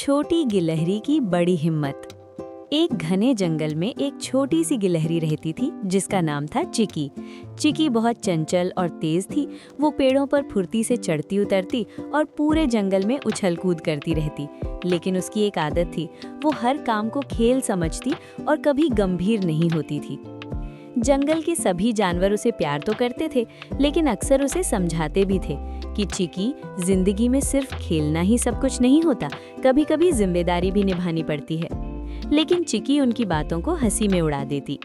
छोटी गिलहरी की बड़ी हिम्मत। एक घने जंगल में एक छोटी सी गिलहरी रहती थी जिसका नाम था चिकी। चिकी बहुत चंचल और तेज थी। वो पेड़ों पर फुर्ती से चढ़ती उतरती और पूरे जंगल में उछल कूद करती रहती। लेकिन उसकी एक आदत थी, वो हर काम को खेल समझती और कभी गंभीर नहीं होती थी। जंगल के सभी जानवर उसे प्यार तो करते थे, लेकिन अक्सर उसे समझाते भी थे कि चिकी, जिंदगी में सिर्फ खेलना ही सब कुछ नहीं होता, कभी कभी जिम्मेदारी भी निभानी पड़ती है। लेकिन चिकी उनकी बातों को हंसी में उड़ा देती।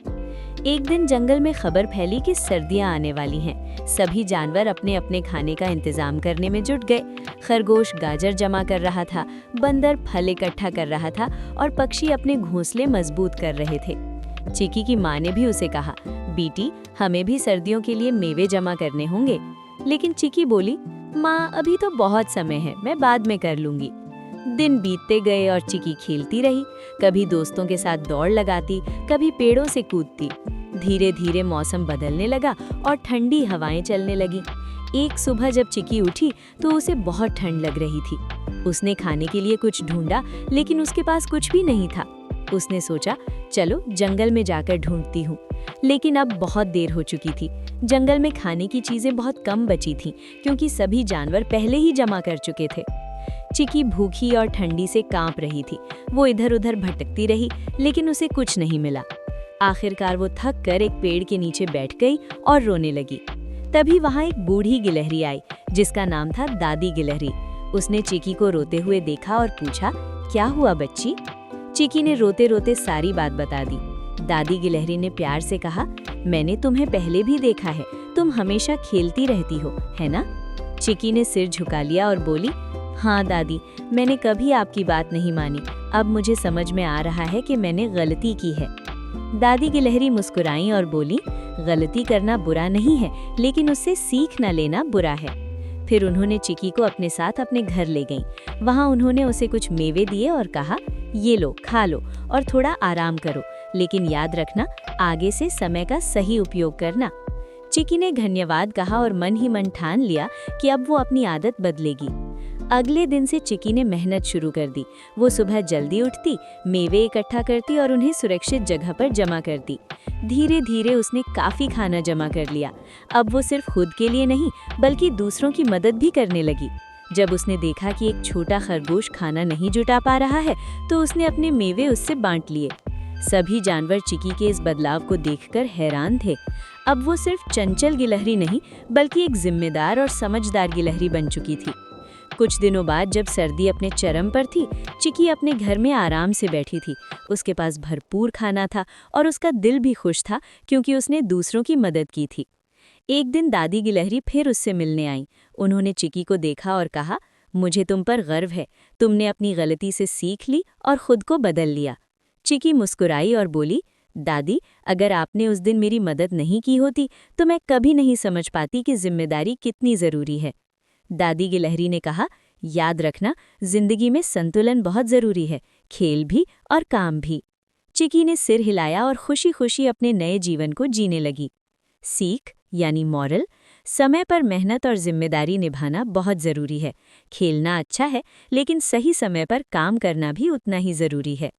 एक दिन जंगल में खबर फैली कि सर्दियां आने वाली हैं। सभी जानवर अपने अपने खाने का इंतजाम करने में जुट गए। खरगोश गाजर जमा कर रहा था, बंदर फल इकट्ठा कर रहा था और पक्षी अपने घोंसले मजबूत कर रहे थे। चिकी की माँ ने भी उसे कहा, बेटी, हमें भी सर्दियों के लिए मेवे जमा करने होंगे। लेकिन चिकी बोली, माँ, अभी तो बहुत समय है, मैं बाद में कर लूंगी। दिन बीतते गए और चिकी खेलती रही। कभी दोस्तों के साथ दौड़ लगाती, कभी पेड़ों से कूदती। धीरे धीरे मौसम बदलने लगा और ठंडी हवाएं चलने लगी। एक सुबह जब चिकी उठी तो उसे बहुत ठंड लग रही थी। उसने खाने के लिए कुछ ढूंढा, लेकिन उसके पास कुछ भी नहीं था। उसने सोचा, चलो जंगल में जाकर ढूंढती हूँ। लेकिन अब बहुत देर हो चुकी थी। जंगल में खाने की चीजें बहुत कम बची थीं, क्योंकि सभी जानवर पहले ही जमा कर चुके थे। चिकी भूखी और ठंडी से कांप रही थी। वो इधर उधर भटकती रही, लेकिन उसे कुछ नहीं मिला। आखिरकार वो थक कर एक पेड़ के नीचे बैठ गई और रोने लगी। तभी वहां एक बूढ़ी गिलहरी आई, जिसका नाम था दादी गिलहरी। उसने चिकी को रोते हुए देखा और पूछा, क्या हुआ बच्ची? चिकी ने रोते रोते सारी बात बता दी। दादी गिलहरी ने प्यार से कहा, मैंने तुम्हें पहले भी देखा है, तुम हमेशा खेलती रहती हो, है ना? चिकी ने सिर झुका लिया और बोली, हाँ दादी, मैंने कभी आपकी बात नहीं मानी। अब मुझे समझ में आ रहा है कि मैंने गलती की है। दादी गिलहरी मुस्कुराई और बोली, गलती करना बुरा नहीं है, लेकिन उससे सीख न लेना बुरा है। फिर उन्होंने चिकी को अपने साथ अपने घर ले गईं। वहाँ उन्होंने उसे कुछ मेवे दिए और कहा, ये लो, खा लो और थोड़ा आराम करो, लेकिन याद रखना, आगे से समय का सही उपयोग करना। चिकी ने धन्यवाद कहा और मन ही मन ठान लिया कि अब वो अपनी आदत बदलेगी। अगले दिन से चिकी ने मेहनत शुरू कर दी। वो सुबह जल्दी उठती, मेवे इकट्ठा करती और उन्हें सुरक्षित जगह पर जमा करती। धीरे धीरे उसने काफी खाना जमा कर लिया। अब वो सिर्फ खुद के लिए नहीं, बल्कि दूसरों की मदद भी करने लगी। जब उसने देखा कि एक छोटा खरगोश खाना नहीं जुटा पा रहा है, तो उसने अपने मेवे उससे बांट लिए। सभी जानवर चिकी के इस बदलाव को देखकर हैरान थे। अब वो सिर्फ चंचल गिलहरी नहीं, बल्कि एक जिम्मेदार और समझदार गिलहरी बन चुकी थी। कुछ दिनों बाद जब सर्दी अपने चरम पर थी, चिकी अपने घर में आराम से बैठी थी। उसके पास भरपूर खाना था और उसका दिल भी खुश था, क्योंकि उसने दूसरों की मदद की थी। एक दिन दादी गिलहरी फिर उससे मिलने आई। उन्होंने चिकी को देखा और कहा, मुझे तुम पर गर्व है, तुमने अपनी गलती से सीख ली और खुद को बदल लिया। चिकी मुस्कुराई और बोली, दादी, अगर आपने उस दिन मेरी मदद नहीं की होती तो मैं कभी नहीं समझ पाती कि जिम्मेदारी कितनी ज़रूरी है। दादी गिलहरी ने कहा, याद रखना, जिंदगी में संतुलन बहुत ज़रूरी है, खेल भी और काम भी। चिकी ने सिर हिलाया और खुशी खुशी अपने नए जीवन को जीने लगी। सीख यानी मॉरल, समय पर मेहनत और जिम्मेदारी निभाना बहुत ज़रूरी है। खेलना अच्छा है, लेकिन सही समय पर काम करना भी उतना ही ज़रूरी है।